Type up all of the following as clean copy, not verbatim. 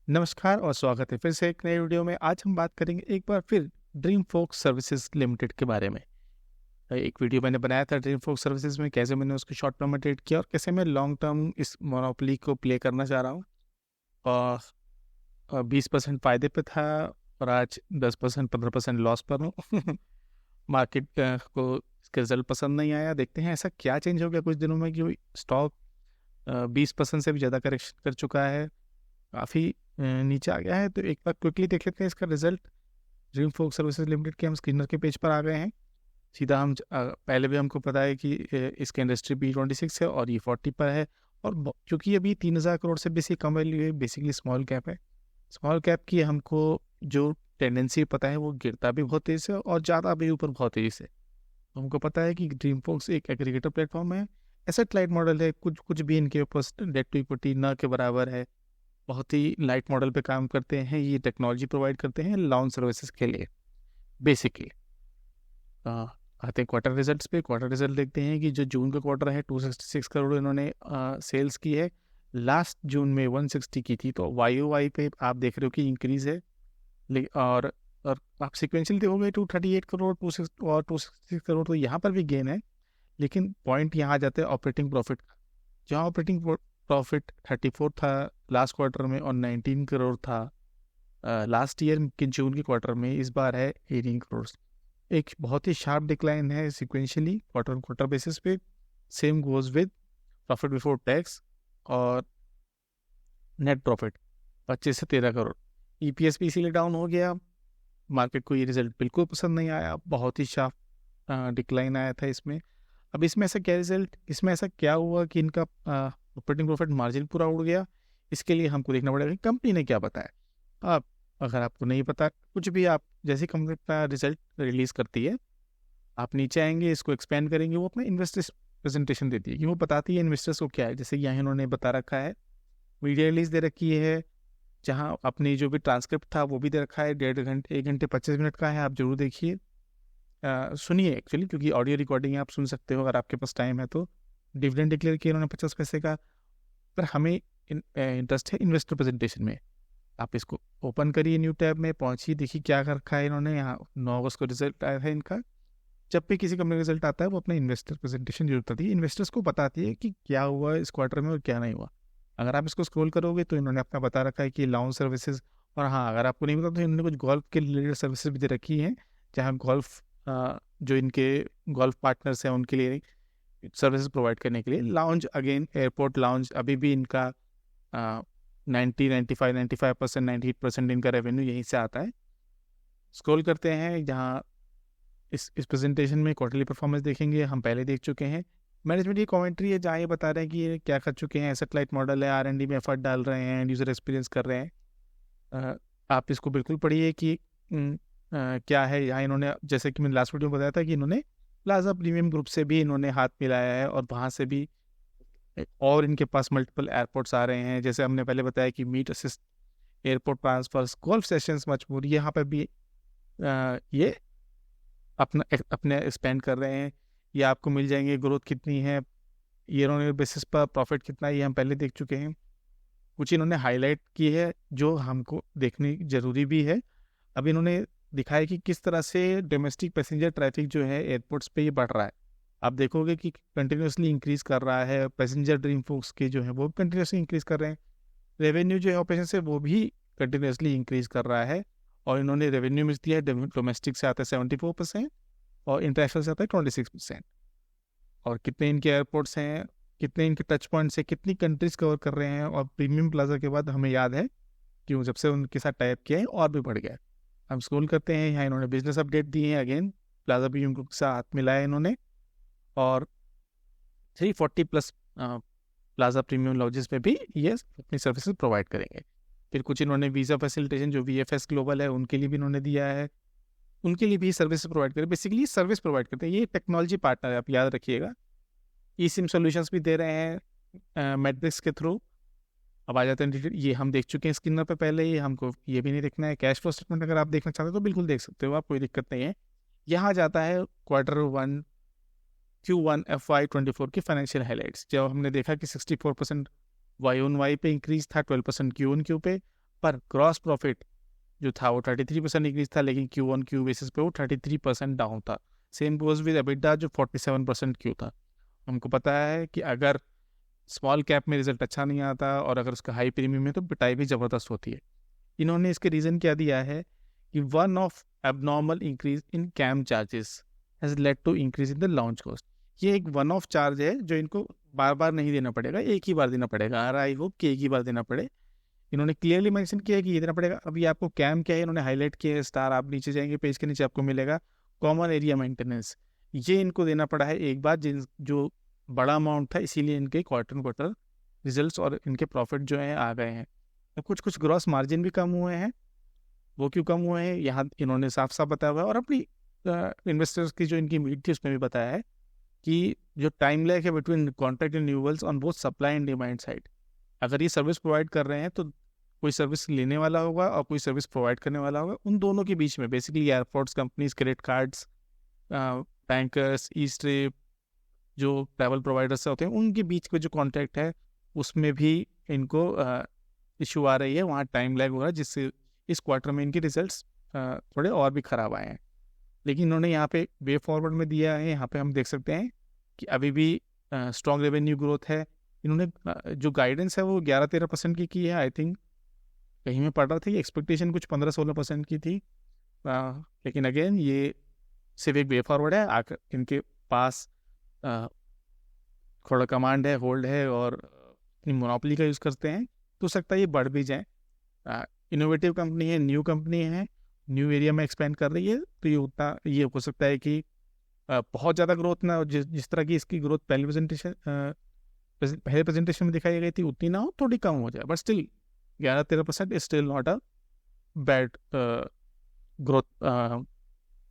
नमस्कार और स्वागत है फिर से एक नए वीडियो में। आज हम बात करेंगे एक बार फिर ड्रीम फोक सर्विसेज लिमिटेड के बारे में। एक वीडियो मैंने बनाया था ड्रीम फोक सर्विसेज में, कैसे मैंने उसको शॉर्ट टर्म में ट्रेड किया और कैसे मैं लॉन्ग टर्म इस मोनोपोली को प्ले करना चाह रहा हूँ। और 20% फायदे पे था और आज 10% 15% लॉस पर हूँ। मार्केट को इसका रिजल्ट पसंद नहीं आया। देखते हैं ऐसा क्या चेंज हो गया कुछ दिनों में कि स्टॉक 20% से भी ज़्यादा करेक्शन कर चुका है, काफ़ी नीचे आ गया है। तो एक बार क्विकली देख लेते हैं इसका रिजल्ट। ड्रीम फोक सर्विसेज लिमिटेड के हम स्क्रीनर के पेज पर आ गए हैं। सीधा हम पहले भी हमको पता है कि इसका इंडस्ट्री B26 है और ये 40 पर है। और क्योंकि अभी 3000 करोड़ से बेसिक कम वैल्यू है, बेसिकली स्मॉल कैप है। स्मॉल कैप की हमको जो टेंडेंसी पता है वो गिरता भी बहुत तेज़ है और ज़्यादा भी ऊपर बहुत तेज़ी से। हमको पता है कि ड्रीम फोक्स एक एग्रीगेटर प्लेटफॉर्म है, एसेट लाइट मॉडल है। कुछ कुछ भी इनके ऊपर डेट टू इक्विटी न के बराबर है। बहुत ही लाइट मॉडल पे काम करते हैं। ये टेक्नोलॉजी प्रोवाइड करते हैं लॉन्च सर्विसेज के लिए बेसिकली। आते हैं क्वार्टर रिजल्ट्स पे। क्वार्टर रिजल्ट देखते हैं कि जो जून का क्वार्टर है 266 करोड़ इन्होंने सेल्स की है। लास्ट जून में 160 की थी। तो YOY पे आप देख रहे हो कि इंक्रीज है। और आप सिक्वेंशियल देखोगे 238 करोड़ 26 और 266 करोड़, तो यहाँ पर भी गेन है। लेकिन पॉइंट यहाँ आ जाते हैं ऑपरेटिंग प्रॉफिट। जहाँ ऑपरेटिंग प्रॉफिट 34 था लास्ट क्वार्टर में और 19 करोड़ था लास्ट ईयर के जून के क्वार्टर में, इस बार है 18 करोड़। एक बहुत ही शार्प डिक्लाइन है सिक्वेंशियली क्वार्टर क्वार्टर बेसिस पे। Same goes with profit before tax और नेट प्रॉफिट 25 से 13 करोड़। EPS भी इसीलिए डाउन हो गया। मार्केट को ये रिजल्ट बिल्कुल पसंद नहीं आया, बहुत ही शार्प डिक्लाइन आया था इसमें। अब इसमें ऐसा क्या रिजल्ट, इसमें ऐसा क्या हुआ कि इनका ऑपरेटिंग प्रॉफिट मार्जिन पूरा उड़ गया? इसके लिए हमको देखना पड़ेगा कि कंपनी ने क्या बताया। आप अगर आपको नहीं पता कुछ भी, आप जैसे कंपनी का रिजल्ट रिलीज़ करती है, आप नीचे आएंगे, इसको एक्सपेंड करेंगे, वो अपना इन्वेस्टर्स प्रेजेंटेशन देती है कि वो बताती है इन्वेस्टर्स को क्या है। जैसे यहाँ इन्होंने बता रखा है, मीडिया रिलीज दे रखी है, जहाँ अपनी जो भी ट्रांसक्रिप्ट था वो भी दे रखा है। 1 घंटे 25 मिनट का है, आप जरूर देखिए, सुनिए एक्चुअली, क्योंकि ऑडियो रिकॉर्डिंग आप सुन सकते हो अगर आपके पास टाइम है तो। डिविडेंड डिक्लेयर किया इन्होंने 50 पैसे का। पर हमें इंटरेस्ट है इन्वेस्टर प्रेजेंटेशन में। आप इसको ओपन करिए, न्यू टैब में पहुंचिए, देखिए क्या कर रखा है इन्होंने। यहाँ 9 अगस्त को रिजल्ट आया है इनका। जब भी किसी कंपनी का रिजल्ट आता है वो अपना इन्वेस्टर प्रेजेंटेशन जरूर करती है, इन्वेस्टर्स को बताती है कि क्या हुआ इस क्वार्टर में और क्या नहीं हुआ। अगर आप इसको स्क्रॉल करोगे तो इन्होंने अपना बता रखा है कि लॉन्च सर्विसेज। और हाँ, अगर आपको नहीं पता तो इन्होंने कुछ गोल्फ के रिलेटेड सर्विसेज भी दे रखी हैं, जहाँ गोल्फ जो इनके गोल्फ पार्टनर्स हैं उनके लिए सर्विसेज प्रोवाइड करने के लिए। लाउंज अगेन एयरपोर्ट लाउंज, अभी भी इनका 95% 98% इनका रेवेन्यू यहीं से आता है। स्क्रॉल करते हैं, जहाँ इस प्रेजेंटेशन में क्वार्टरली परफॉर्मेंस देखेंगे, हम पहले देख चुके हैं। मैनेजमेंट की कमेंट्री है जहाँ ये बता रहे हैं कि ये क्या कर चुके हैं, एसेट लाइट मॉडल है, R&D में एफर्ट डाल रहे हैं, यूज़र एक्सपीरियंस कर रहे हैं। आप इसको बिल्कुल पढ़िए कि क्या है। यहाँ इन्होंने, जैसे कि मैंने लास्ट वीडियो में बताया था कि इन्होंने प्लाजा प्रीमियम ग्रुप से भी इन्होंने हाथ मिलाया है और वहाँ से भी और इनके पास मल्टीपल एयरपोर्ट्स आ रहे हैं। जैसे हमने पहले बताया कि meet assist, airport transfers, golf sessions, much more, यहाँ पर भी ये अपने स्पेंड कर रहे हैं। ये आपको मिल जाएंगे। ग्रोथ कितनी है, ईयर ऑन ईयर बेसिस पर प्रॉफिट कितना है, ये हम पहले देख चुके हैं। कुछ इन्होंने हाईलाइट की है जो हमको देखनी ज़रूरी भी है। अब इन्होंने दिखाया कि किस तरह से डोमेस्टिक पैसेंजर ट्रैफिक जो है एयरपोर्ट्स पे ये बढ़ रहा है। आप देखोगे कि कंटिन्यूसली इंक्रीज कर रहा है। पैसेंजर ड्रीम फोक्स के जो है वो कंटिन्यूसली इंक्रीज कर रहे हैं। रेवेन्यू जो है ऑपरेशन से वो भी कंटिन्यूसली इंक्रीज कर रहा है। और इन्होंने रेवेन्यू मिक्स दिया है, डोमेस्टिक से आता है 74% और इंटरनेशनल से आता है 26%। और कितने इनके एयरपोर्ट्स हैं, कितने इनके टच पॉइंट्स हैं, कितनी कंट्रीज कवर कर रहे हैं। और प्रीमियम प्लाजा के बाद हमें याद है कि जब से उनके साथ टाइप किया है और भी बढ़ गया है। हम स्क्रॉल करते हैं, यहाँ इन्होंने बिजनेस अपडेट दी है। अगेन प्लाजा प्रीमियम ग्रुप के साथ हाथ मिलाया है इन्होंने। और 340 प्लस प्लाजा प्रीमियम लॉजेस में भी ये अपनी सर्विसेज प्रोवाइड करेंगे। फिर कुछ इन्होंने वीज़ा फैसिलिटेशन जो VFS ग्लोबल है उनके लिए भी इन्होंने दिया है, उनके लिए भी सर्विस प्रोवाइड करें। बेसिकली सर्विस प्रोवाइड करते हैं, ये टेक्नोलॉजी पार्टनर है, आप याद रखिएगा। eSIM सॉल्यूशंस भी दे रहे हैं मैट्रिक्स के थ्रू। अब आ जाते हैं, ये हम देख चुके हैं स्क्रीनर पे पहले ही, हमको ये भी नहीं देखना है। कैश फ्लो स्टेटमेंट अगर आप देखना चाहते हो तो बिल्कुल देख सकते हो आप, कोई दिक्कत नहीं है। यहाँ जाता है Q1 FY24 की फाइनेंशियल हाईलाइट्स। जब हमने देखा कि 64% YOY पे इंक्रीज था, 12% QOQ पे, पर ग्रॉस प्रॉफिट जो था वो 33% इंक्रीज था, लेकिन Q1Q बेसिस पे वो 33% डाउन था। सेम गोज विद एबिटा जो 47% क्यू था। हमको पता है कि अगर स्मॉल कैप में रिजल्ट अच्छा नहीं आता और अगर उसका हाई प्रीमियम है तो पिटाई भी ज़बरदस्त होती है। इन्होंने इसके रीज़न क्या दिया है कि one of abnormal increase in CAM charges has led to increase in the launch cost. ये एक वन ऑफ चार्ज है जो इनको बार बार नहीं देना पड़ेगा, एक ही बार देना पड़ेगा। और आई होप कि एक ही बार देना पड़े। इन्होंने क्लियरली मेंशन किया है कि ये देना पड़ेगा। अभी आपको कैम क्या है इन्होंने हाईलाइट किया है, स्टार आप नीचे जाएंगे पेज के नीचे आपको मिलेगा कॉमन एरिया मेंटेनेंस। ये इनको देना पड़ा है एक बार, जिन जो बड़ा अमाउंट था, इसीलिए इनके क्वार्टर रिजल्ट्स और इनके प्रॉफिट जो है आ गए हैं। तो कुछ कुछ ग्रॉस मार्जिन भी कम हुए हैं। वो क्यों कम हुए हैं यहाँ इन्होंने साफ साफ बताया हुआ है, और अपनी इन्वेस्टर्स की जो इनकी मीट थी उसमें भी बताया है कि जो टाइम लैग है between contract renewals on both supply and demand side. अगर ये सर्विस प्रोवाइड कर रहे हैं तो कोई सर्विस लेने वाला होगा और कोई सर्विस प्रोवाइड करने वाला होगा, उन दोनों के बीच में basically airports companies, credit cards, bankers, e strip, जो ट्रैवल प्रोवाइडर्स होते हैं, उनके बीच का जो कॉन्ट्रैक्ट है उसमें भी इनको इशू आ रही है, वहाँ टाइम लैग हो रहा है, जिससे इस क्वार्टर में इनके रिजल्ट्स थोड़े और भी ख़राब आए हैं। लेकिन इन्होंने यहाँ पे वे फॉरवर्ड में दिया है, यहाँ पे हम देख सकते हैं कि अभी भी स्ट्रॉन्ग रेवेन्यू ग्रोथ है। इन्होंने जो गाइडेंस है वो 11-13% की है। आई थिंक कहीं में पढ़ रहा था कि एक्सपेक्टेशन कुछ 15-16% की थी। लेकिन अगेन ये सिर्फ एक वे फॉरवर्ड है। आकर इनके पास थोड़ा कमांड है, होल्ड है और अपनी मोनोपोली का यूज़ करते हैं, तो सकता है ये बढ़ भी जाए। इनोवेटिव कंपनी है, न्यू कंपनी है, न्यू एरिया में एक्सपेंड कर रही है, तो ये हो सकता है कि बहुत ज़्यादा ग्रोथ ना हो। जिस तरह की इसकी ग्रोथ पहले प्रेजेंटेशन में दिखाई गई थी उतनी ना हो, थोड़ी कम हो जाए, but still 11-13% is still not a bad growth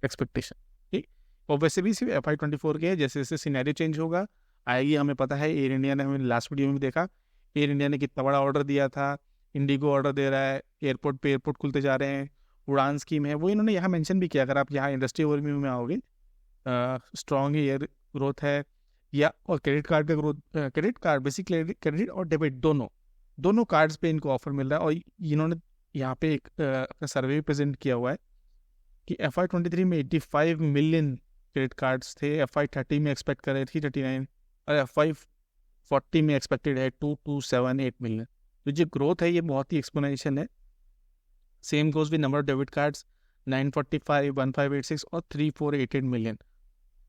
expectation. ठीक, और वैसे भी सिर्फ FY24 के जैसे जैसे सिनेरियो चेंज होगा आएगी, हमें पता है। एयर इंडिया ने, हमें लास्ट वीडियो में भी देखा, एयर इंडिया ने कितना बड़ा ऑर्डर दिया था, इंडिगो ऑर्डर दे रहा है, एयरपोर्ट पे एयरपोर्ट खुलते जा रहे हैं, उड़ान स्कीम है, वो इन्होंने यहाँ मेंशन भी किया। अगर आप यहाँ इंडस्ट्री ओवरव्यू में आओगे, स्ट्रॉन्ग एयर ग्रोथ है या, और क्रेडिट कार्ड का growth, credit card basic credit और डेबिट दोनों कार्ड्स पे इनको ऑफर मिल रहा है। और इन्होंने यहाँ पे एक अपना सर्वे भी प्रेजेंट किया हुआ है कि FY23 में 85 मिलियन क्रेडिट कार्ड्स थे, FY30 में एक्सपेक्ट कर रहे थे 39, और FY40 में एक्सपेक्टेड है 2278 मिलियन। तो जो ग्रोथ है ये बहुत ही एक्सपोनेंशियल है। Same goes with number of debit cards, 945, 1586 और 3488 मिलियन।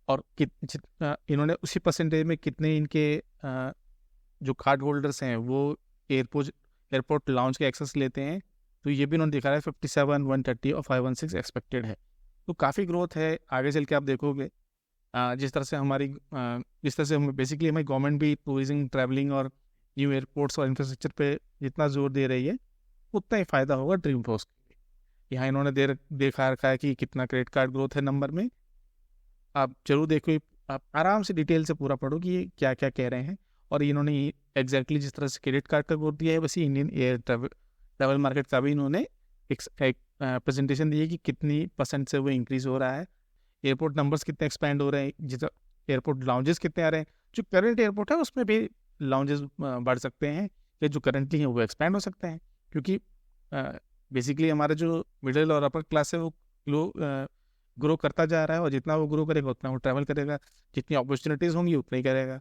और इन्होंने उसी परसेंटेज में कितने इनके जो कार्ड होल्डर्स हैं वो एयरपोर्ट लाउंज के एक्सेस लेते हैं, तो ये भी उन्होंने दिखा रहा है 57, 130 और 516 एक्सपेक्टेड है। तो काफ़ी ग्रोथ है। आगे चल के आप देखोगे जिस तरह से हमें बेसिकली हमारी गवर्नमेंट भी टूरिज्म, ट्रैवलिंग और न्यू एयरपोर्ट्स और इंफ्रास्ट्रक्चर पे जितना जोर दे रही है, उतना ही फ़ायदा होगा ड्रीम फोर्स के। यहाँ इन्होंने देखा रखा है कि कितना क्रेडिट कार्ड ग्रोथ है नंबर में। आप जरूर देखो, आप आराम से डिटेल से पूरा पढ़ो कि ये क्या क्या कह रहे हैं। और इन्होंने एग्जैक्टली जिस तरह से क्रेडिट कार्ड का ग्रोथ दिया है, वैसे इंडियन एयर ट्रैवल मार्केट का भी इन्होंने एक प्रेजेंटेशन दी है कि कितनी % से वो इंक्रीज़ हो रहा है, एयरपोर्ट नंबर्स कितने एक्सपैंड हो रहे हैं, जिस एयरपोर्ट लाउंजेस कितने आ रहे हैं। जो करंट एयरपोर्ट है उसमें भी लाउंजेस बढ़ सकते हैं, या जो करंटली हैं वो एक्सपैंड हो सकते हैं, क्योंकि बेसिकली हमारा जो मिडिल और अपर क्लास है वो ग्रो करता जा रहा है, और जितना वो ग्रो करेगा उतना वो ट्रैवल करेगा, जितनी अपॉर्चुनिटीज़ होंगी उतना ही करेगा।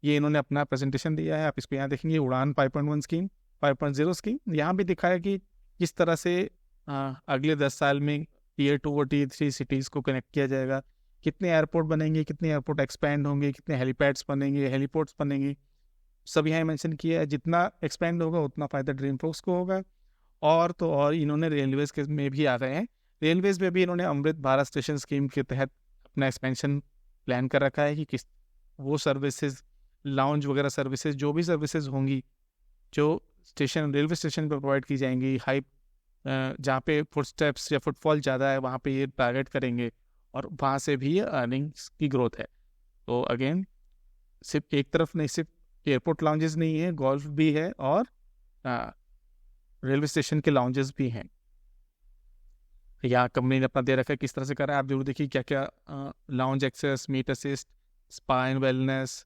ये इन्होंने अपना प्रेजेंटेशन दिया है, आप इसको यहाँ देखेंगे। उड़ान 5.1 स्कीम, 5.0 स्कीम, यहाँ भी दिखाया कि किस तरह से अगले 10 साल में Tier 2 और Tier 3 सिटीज़ को कनेक्ट किया जाएगा, कितने एयरपोर्ट बनेंगे, कितने एयरपोर्ट एक्सपैंड होंगे, कितने हेलीपैड्स बनेंगे, हेलीपोर्ट्स बनेंगे, सब यहाँ मेंशन किया है। जितना एक्सपैंड होगा उतना फ़ायदा ड्रीम फोर्स को होगा। और तो और इन्होंने रेलवेज़ के में भी आ गए हैं। रेलवेज़ में भी इन्होंने अमृत भारत स्टेशन स्कीम के तहत अपना एक्सपेंशन प्लान कर रखा है कि किस वो सर्विसेज, लाउंज वगैरह सर्विसेज, जो भी सर्विसेज होंगी जो रेलवे स्टेशन पर प्रोवाइड की जाएंगी, हाई जहाँ पे फुटस्टेप्स या फुटफॉल ज़्यादा है वहाँ पे ये टारगेट करेंगे, और वहाँ से भी ये अर्निंग्स की ग्रोथ है। तो अगेन सिर्फ एक तरफ नहीं, सिर्फ एयरपोर्ट लाउंजेस नहीं है, गोल्फ भी है और रेलवे स्टेशन के लाउंजेस भी हैं। यहाँ कंपनी ने अपना दे रखा है, किस तरह से कर रहा है आप जरूर देखिए। क्या क्या lounge access, meet assist, spa and wellness,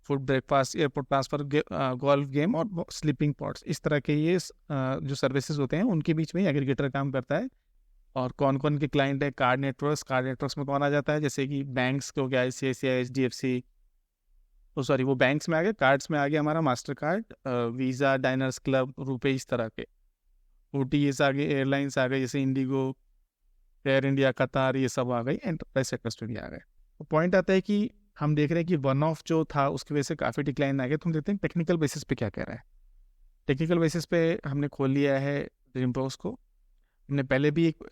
food, breakfast, airport transfer, golf game और स्लीपिंग पॉड्स, इस तरह के ये जो सर्विसेज होते हैं उनके बीच में एग्रीगेटर काम करता है। और कौन कौन के क्लाइंट है? कार्ड नेटवर्क्स में कौन आ जाता है? जैसे कि बैंक्स को गया, ICICI, HDFC, सॉरी वो बैंक्स में आ गए। कार्ड्स में आ गया हमारा master card, visa, diners club, RuPay, इस तरह के। OTAs आ गए, एयरलाइंस आ गए जैसे इंडिगो, एयर इंडिया, कतार, ये सब आ गई। एंटरप्राइज सेक्टर भी आ गए। तो पॉइंट आता है कि हम देख रहे हैं कि वन ऑफ जो था उसकी वजह से काफ़ी डिक्लाइन आ गया। तो हम देखते हैं टेक्निकल बेसिस पे क्या कह रहा है। टेक्निकल बेसिस पे हमने खोल लिया है ड्रीमफॉक्स को। हमने पहले भी एक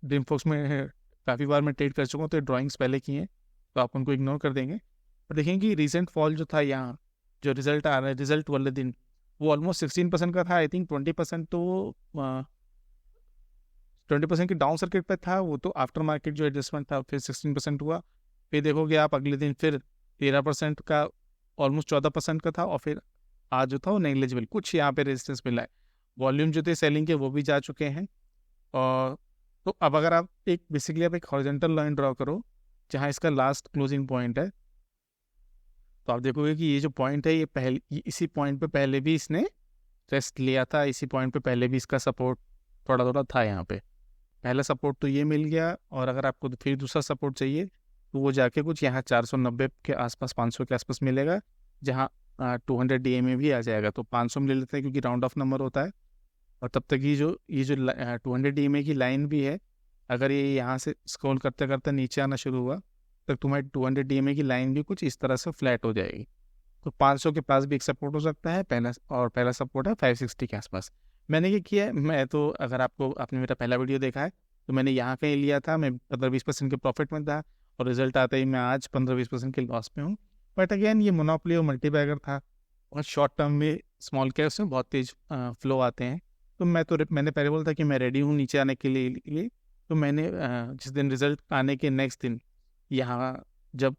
ड्रीमफॉक्स में काफ़ी बार मैं ट्रेड कर चुका हूँ, तो ड्राइंग्स पहले की हैं, तो आप उनको इग्नोर कर देंगे। और देखेंगे कि रिसेंट फॉल जो था यहाँ, जो रिजल्ट आ रहा है, रिजल्ट वाले दिन वो ऑलमोस्ट 16% का था। आई थिंक 20% तो 20% की डाउन सर्किट पे था, वो तो आफ्टर मार्केट जो एडजस्टमेंट था, फिर 16% हुआ। फिर देखोगे आप अगले दिन फिर 13% का, ऑलमोस्ट 14% का था, और फिर आज जो था वो नेग्लिजिबल, कुछ यहाँ पे रेजिस्टेंस मिला है। वॉल्यूम जो थे सेलिंग के वो भी जा चुके हैं। और तो अब अगर आप एक बेसिकली आप एक हॉरिजॉन्टल लाइन ड्रॉ करो जहाँ इसका लास्ट क्लोजिंग पॉइंट है, तो आप देखोगे कि ये जो पॉइंट है ये इसी पॉइंट पे पहले भी इसने टेस्ट लिया था, इसी पॉइंट पे पहले भी इसका सपोर्ट थोड़ा थोड़ा था। यहाँ पे पहला सपोर्ट तो ये मिल गया, और अगर आपको फिर दूसरा सपोर्ट चाहिए तो वो जाके कुछ यहाँ 490 के आसपास, 500 के आसपास मिलेगा, जहाँ 200 DMA भी आ जाएगा। तो 500 में ले लेते हैं क्योंकि राउंड ऑफ नंबर होता है। और तब तक ये जो 200 DMA की लाइन भी है, अगर ये यहाँ से स्क्रॉल करते करते नीचे आना शुरू हुआ तब तुम्हारी 200 DMA की लाइन भी कुछ इस तरह से फ्लैट हो जाएगी। तो 500 के पास भी एक सपोर्ट हो सकता है पहला, और पहला सपोर्ट है 560 के आसपास। मैंने ये किया है, मैं तो अगर आपने मेरा पहला वीडियो देखा है तो मैंने यहाँ कहीं लिया था, मैं 15-20% के प्रॉफिट में था, और रिजल्ट आता ही मैं आज 15-20% के लॉस पे हूँ। बट अगेन ये मोनोपोली और मल्टीबैगर था, और शॉर्ट टर्म में स्मॉल कैप्स में बहुत तेज फ्लो आते हैं। तो मैंने पहले बोला था कि मैं रेडी हूँ नीचे आने के लिए। तो मैंने जिस दिन रिजल्ट आने के नेक्स्ट दिन यहाँ जब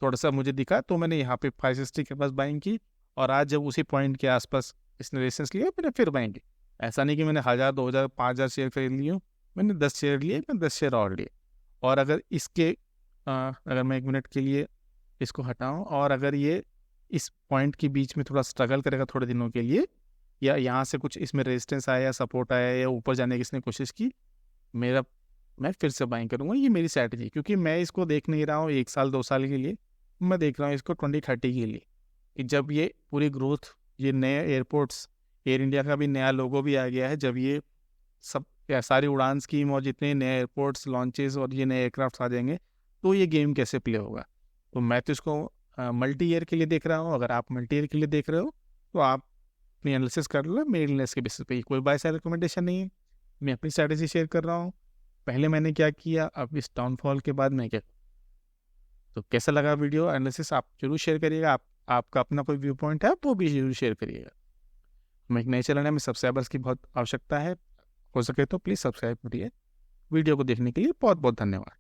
थोड़ा सा मुझे दिखा, तो मैंने यहाँ पे 560 के पास बाइंग की, और आज जब उसी पॉइंट के आसपास इसने रेजिस्टेंस लिया, मैंने फिर बाइंग की। ऐसा नहीं कि मैंने 1000, 2000, 5000 शेयर खरीद लिए हूँ, मैंने 10 शेयर लिए, मैं 10 शेयर और लिए। और अगर इसके अगर मैं 1 मिनट के लिए इसको हटाऊँ, और अगर ये इस पॉइंट के बीच में थोड़ा स्ट्रगल करेगा थोड़े दिनों के लिए, या यहाँ से कुछ इसमें रेजिस्टेंस आया या सपोर्ट आया या ऊपर जाने की इसने कोशिश की, मैं फिर से बाइंग करूँगा। ये मेरी स्ट्रैटेजी, क्योंकि मैं इसको देख नहीं रहा हूँ 1 साल 2 साल के लिए, मैं देख रहा हूँ इसको 2030 के लिए, कि जब ये पूरी ग्रोथ, ये नए एयरपोर्ट्स, एयर इंडिया का भी नया लोगो भी आ गया है, जब ये सब सारी उड़ान स्कीम और जितने नए एयरपोर्ट्स लॉन्चेस और ये नए एयरक्राफ्ट आ जाएंगे, तो ये गेम कैसे प्ले होगा। तो मैं तो इसको मल्टी ईयर के लिए देख रहा हूँ। अगर आप मल्टी ईयर के लिए देख रहे हो तो आप अपनी एनालिसिस कर लो। मेरी एनालिसिस के बेसिस पे कोई बाय सेल रिकमेंडेशन नहीं है, मैं अपनी स्ट्रैटेजी शेयर कर रहा हूँ। पहले मैंने क्या किया, अब इस डाउनफॉल के बाद मैं क्या। तो कैसा लगा वीडियो एनालिसिस, आप जरूर शेयर करिएगा। आपका अपना कोई व्यू पॉइंट है आप वो भी जरूर शेयर करिएगा। मैं एक नए चैनल है, में सब्सक्राइबर्स की बहुत आवश्यकता है, हो सके तो प्लीज़ सब्सक्राइब करिए। वीडियो को देखने के लिए बहुत बहुत धन्यवाद।